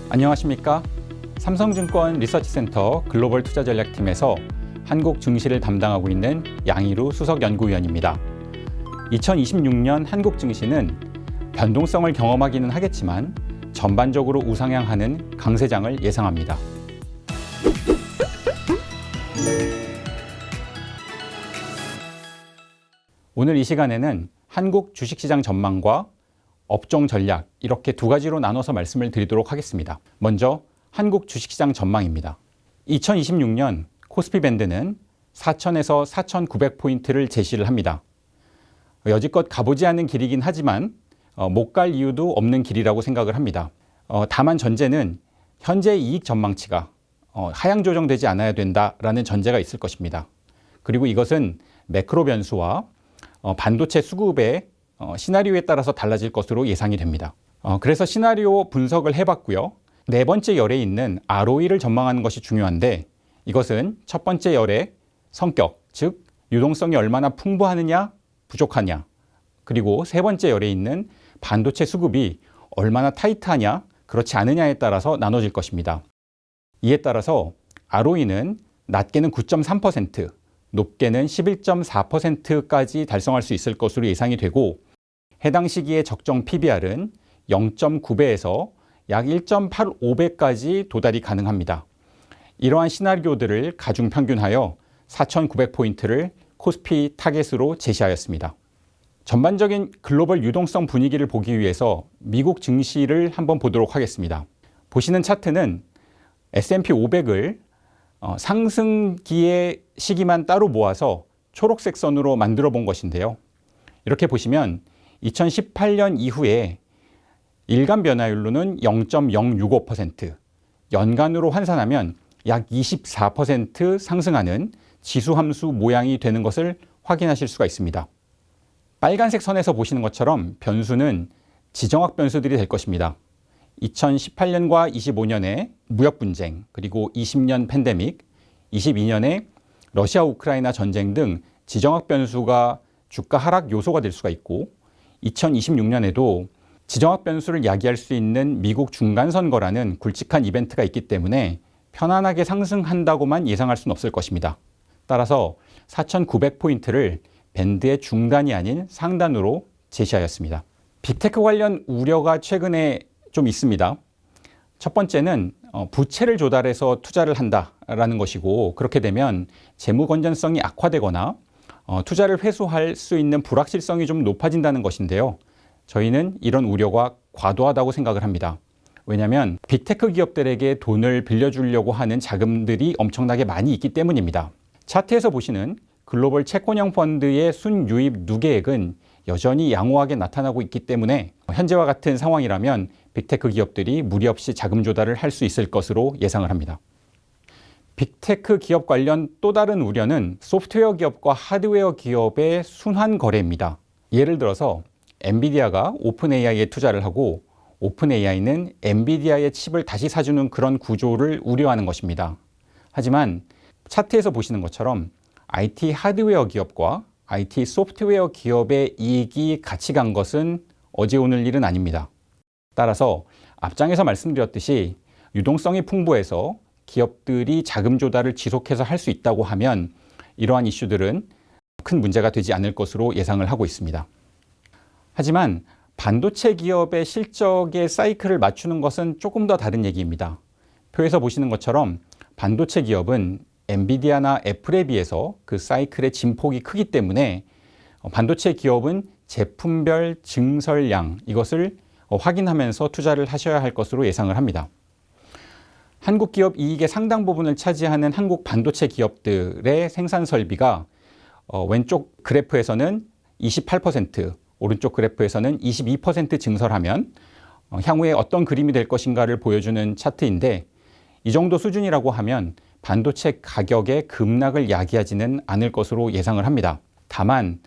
안녕하십니까? 삼성증권 리서치센터 글로벌 투자전략팀에서 한국 증시를 담당하고 있는 양희루 수석연구위원입니다. 2026년 한국 증시는 변동성을 경험하기는 하겠지만 전반적으로 우상향하는 강세장을 예상합니다. 오늘 이 시간에는 한국 주식시장 전망과 업종 전략 이렇게 두 가지로 나눠서 말씀을 드리도록 하겠습니다. 먼저 한국 주식시장 전망입니다. 2026년 코스피 밴드는 4,000에서 4,900포인트를 제시를 합니다. 여지껏 가보지 않은 길이긴 하지만 못 갈 이유도 없는 길이라고 생각을 합니다. 다만 전제는 현재 이익 전망치가 하향 조정되지 않아야 된다라는 전제가 있을 것입니다. 그리고 이것은 매크로 변수와 반도체 수급의 시나리오에 따라서 달라질 것으로 예상이 됩니다. 그래서 시나리오 분석을 해봤고요. 네 번째 열에 있는 ROE를 전망하는 것이 중요한데 이것은 첫 번째 열의 성격, 즉 유동성이 얼마나 풍부하느냐, 부족하냐, 그리고 세 번째 열에 있는 반도체 수급이 얼마나 타이트하냐, 그렇지 않으냐에 따라서 나눠질 것입니다. 이에 따라서 ROE는 낮게는 9.3%, 높게는 11.4%까지 달성할 수 있을 것으로 예상이 되고 해당 시기의 적정 PBR은 0.9배에서 약 1.85배까지 도달이 가능합니다. 이러한 시나리오들을 가중평균하여 4,900포인트를 코스피 타겟으로 제시하였습니다. 전반적인 글로벌 유동성 분위기를 보기 위해서 미국 증시를 한번 보도록 하겠습니다. 보시는 차트는 S&P 500을 상승기의 시기만 따로 모아서 초록색 선으로 만들어 본 것인데요. 이렇게 보시면 2018년 이후에 일간 변화율로는 0.065%, 연간으로 환산하면 약 24% 상승하는 지수 함수 모양이 되는 것을 확인하실 수가 있습니다. 빨간색 선에서 보시는 것처럼 변수는 지정학 변수들이 될 것입니다. 2018년과 25년의 무역 분쟁, 그리고 20년 팬데믹, 22년에 러시아 우크라이나 전쟁 등 지정학 변수가 주가 하락 요소가 될 수가 있고 2026년에도 지정학 변수를 야기할 수 있는 미국 중간선거라는 굵직한 이벤트가 있기 때문에 편안하게 상승한다고만 예상할 수는 없을 것입니다. 따라서 4,900포인트를 밴드의 중단이 아닌 상단으로 제시하였습니다. 빅테크 관련 우려가 최근에 좀 있습니다. 첫 번째는 부채를 조달해서 투자를 한다라는 것이고 그렇게 되면 재무 건전성이 악화되거나 투자를 회수할 수 있는 불확실성이 좀 높아진다는 것인데요. 저희는 이런 우려가 과도하다고 생각을 합니다. 왜냐하면 빅테크 기업들에게 돈을 빌려주려고 하는 자금들이 엄청나게 많이 있기 때문입니다. 차트에서 보시는 글로벌 채권형 펀드의 순유입 누계액은 여전히 양호하게 나타나고 있기 때문에 현재와 같은 상황이라면 빅테크 기업들이 무리 없이 자금 조달을 할 수 있을 것으로 예상을 합니다. 빅테크 기업 관련 또 다른 우려는 소프트웨어 기업과 하드웨어 기업의 순환 거래입니다. 예를 들어서 엔비디아가 오픈 AI에 투자를 하고 오픈 AI는 엔비디아의 칩을 다시 사주는 그런 구조를 우려하는 것입니다. 하지만 차트에서 보시는 것처럼 IT 하드웨어 기업과 IT 소프트웨어 기업의 이익이 같이 간 것은 어제 오늘 일은 아닙니다. 따라서 앞장에서 말씀드렸듯이 유동성이 풍부해서 기업들이 자금 조달을 지속해서 할 수 있다고 하면 이러한 이슈들은 큰 문제가 되지 않을 것으로 예상을 하고 있습니다. 하지만 반도체 기업의 실적의 사이클을 맞추는 것은 조금 더 다른 얘기입니다. 표에서 보시는 것처럼 반도체 기업은 엔비디아나 애플에 비해서 그 사이클의 진폭이 크기 때문에 반도체 기업은 제품별 증설량 이것을 확인하면서 투자를 하셔야 할 것으로 예상을 합니다. 한국 기업 이익의 상당 부분을 차지하는 한국 반도체 기업들의 생산 설비가 왼쪽 그래프에서는 28%, 오른쪽 그래프에서는 22% 증설하면 향후에 어떤 그림이 될 것인가를 보여주는 차트인데 이 정도 수준이라고 하면 반도체 가격의 급락을 야기하지는 않을 것으로 예상을 합니다. 다만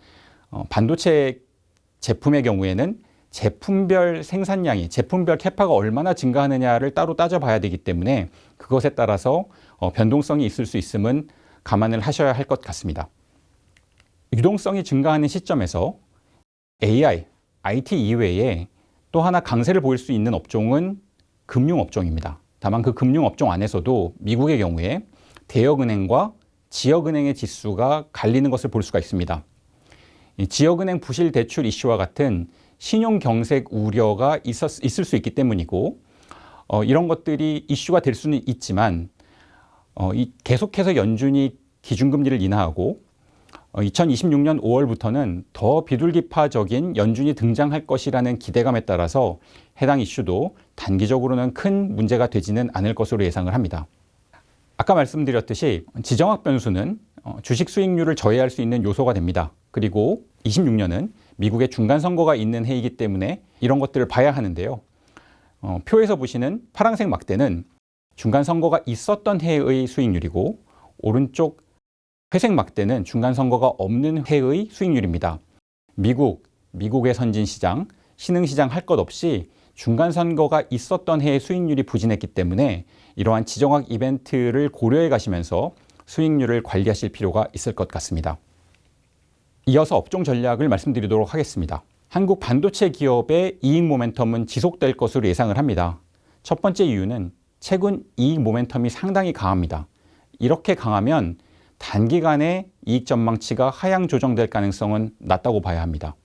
반도체 제품의 경우에는 제품별 생산량이, 제품별 캐파가 얼마나 증가하느냐를 따로 따져봐야 되기 때문에 그것에 따라서 변동성이 있을 수 있음은 감안을 하셔야 할 것 같습니다. 유동성이 증가하는 시점에서 AI, IT 이외에 또 하나 강세를 보일 수 있는 업종은 금융업종입니다. 다만 그 금융업종 안에서도 미국의 경우에 대형은행과 지역은행의 지수가 갈리는 것을 볼 수가 있습니다. 이 지역은행 부실 대출 이슈와 같은 신용경색 우려가 있을 수 있기 때문이고 이런 것들이 이슈가 될 수는 있지만 계속해서 연준이 기준금리를 인하하고 2026년 5월부터는 더 비둘기파적인 연준이 등장할 것이라는 기대감에 따라서 해당 이슈도 단기적으로는 큰 문제가 되지는 않을 것으로 예상을 합니다. 아까 말씀드렸듯이 지정학 변수는 주식 수익률을 저해할 수 있는 요소가 됩니다. 그리고 26년은 미국의 중간선거가 있는 해이기 때문에 이런 것들을 봐야 하는데요. 표에서 보시는 파란색 막대는 중간선거가 있었던 해의 수익률이고 오른쪽 회색 막대는 중간선거가 없는 해의 수익률입니다. 미국의 선진시장, 신흥시장 할 것 없이 중간선거가 있었던 해의 수익률이 부진했기 때문에 이러한 지정학 이벤트를 고려해 가시면서 수익률을 관리하실 필요가 있을 것 같습니다. 이어서 업종 전략을 말씀드리도록 하겠습니다. 한국 반도체 기업의 이익 모멘텀은 지속될 것으로 예상을 합니다. 첫 번째 이유는 최근 이익 모멘텀이 상당히 강합니다. 이렇게 강하면 단기간에 이익 전망치가 하향 조정될 가능성은 낮다고 봐야 합니다.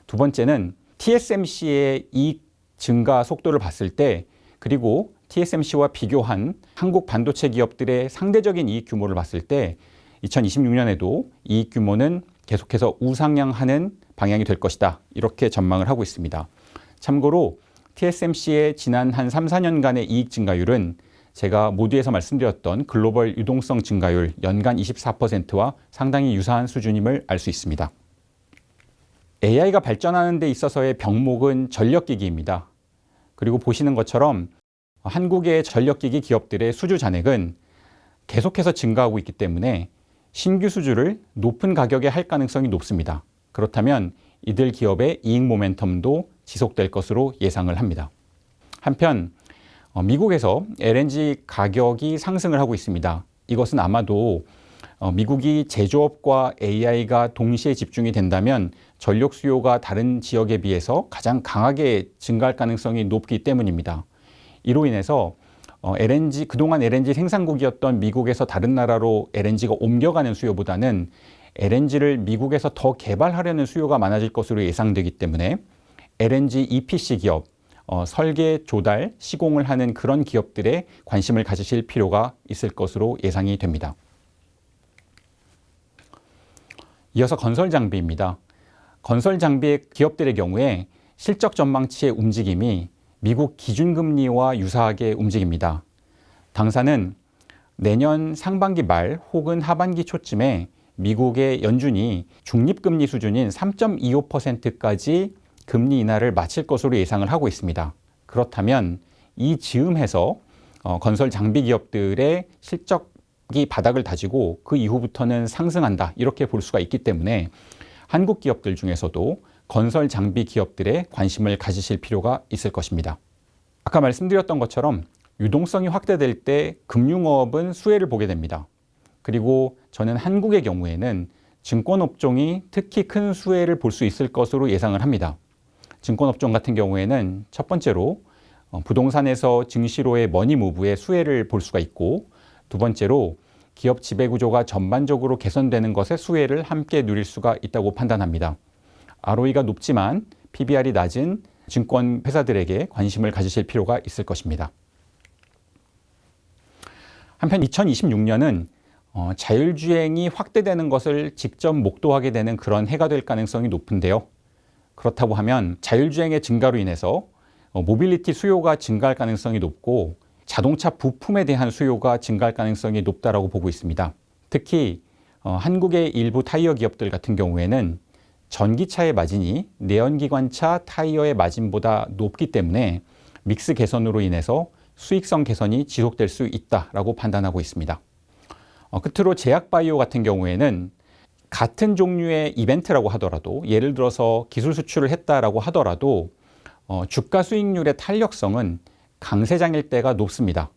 두 번째는 TSMC의 이익 증가 속도를 봤을 때 그리고 TSMC와 비교한 한국 반도체 기업들의 상대적인 이익 규모를 봤을 때 2026년에도 이익 규모는 계속해서 우상향하는 방향이 될 것이다. 이렇게 전망을 하고 있습니다. 참고로 TSMC의 지난 한 3, 4년간의 이익 증가율은 제가 모두에서 말씀드렸던 글로벌 유동성 증가율 연간 24%와 상당히 유사한 수준임을 알 수 있습니다. AI가 발전하는 데 있어서의 병목은 전력기기입니다. 그리고 보시는 것처럼 한국의 전력기기 기업들의 수주 잔액은 계속해서 증가하고 있기 때문에 신규 수주를 높은 가격에 할 가능성이 높습니다. 그렇다면 이들 기업의 이익 모멘텀도 지속될 것으로 예상을 합니다. 한편 미국에서 LNG 가격이 상승을 하고 있습니다. 이것은 아마도 미국이 제조업과 AI가 동시에 집중이 된다면 전력 수요가 다른 지역에 비해서 가장 강하게 증가할 가능성이 높기 때문입니다. 이로 인해서 그동안 LNG 생산국이었던 미국에서 다른 나라로 LNG가 옮겨가는 수요보다는 LNG를 미국에서 더 개발하려는 수요가 많아질 것으로 예상되기 때문에 LNG EPC 기업, 설계, 조달, 시공을 하는 그런 기업들에 관심을 가지실 필요가 있을 것으로 예상이 됩니다. 이어서 건설 장비입니다. 건설 장비 기업들의 경우에 실적 전망치의 움직임이 미국 기준금리와 유사하게 움직입니다. 당사는 내년 상반기 말 혹은 하반기 초쯤에 미국의 연준이 중립금리 수준인 3.25%까지 금리 인하를 마칠 것으로 예상을 하고 있습니다. 그렇다면 이 즈음에서 건설 장비 기업들의 실적이 바닥을 다지고 그 이후부터는 상승한다 이렇게 볼 수가 있기 때문에 한국 기업들 중에서도 건설 장비 기업들에 관심을 가지실 필요가 있을 것입니다. 아까 말씀드렸던 것처럼 유동성이 확대될 때 금융업은 수혜를 보게 됩니다. 그리고 저는 한국의 경우에는 증권업종이 특히 큰 수혜를 볼 수 있을 것으로 예상을 합니다. 증권업종 같은 경우에는 첫 번째로 부동산에서 증시로의 머니무브의 수혜를 볼 수가 있고 두 번째로 기업 지배구조가 전반적으로 개선되는 것의 수혜를 함께 누릴 수가 있다고 판단합니다. ROE가 높지만 PBR이 낮은 증권 회사들에게 관심을 가지실 필요가 있을 것입니다. 한편 2026년은 자율주행이 확대되는 것을 직접 목도하게 되는 그런 해가 될 가능성이 높은데요. 그렇다고 하면 자율주행의 증가로 인해서 모빌리티 수요가 증가할 가능성이 높고 자동차 부품에 대한 수요가 증가할 가능성이 높다라고 보고 있습니다. 특히 한국의 일부 타이어 기업들 같은 경우에는 전기차의 마진이 내연기관차 타이어의 마진보다 높기 때문에 믹스 개선으로 인해서 수익성 개선이 지속될 수 있다라고 판단하고 있습니다. 끝으로 제약바이오 같은 경우에는 같은 종류의 이벤트라고 하더라도 예를 들어서 기술 수출을 했다라고 하더라도 주가 수익률의 탄력성은 강세장일 때가 높습니다.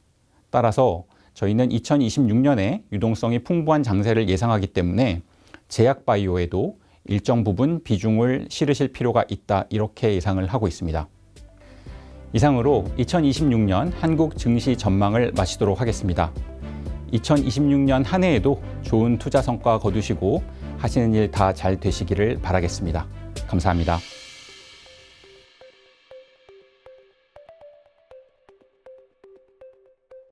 따라서 저희는 2026년에 유동성이 풍부한 장세를 예상하기 때문에 제약바이오에도 일정 부분 비중을 실으실 필요가 있다 이렇게 예상을 하고 있습니다. 이상으로 2026년 한국 증시 전망을 마치도록 하겠습니다. 2026년 한 해에도 좋은 투자 성과 거두시고 하시는 일 다 잘 되시기를 바라겠습니다. 감사합니다.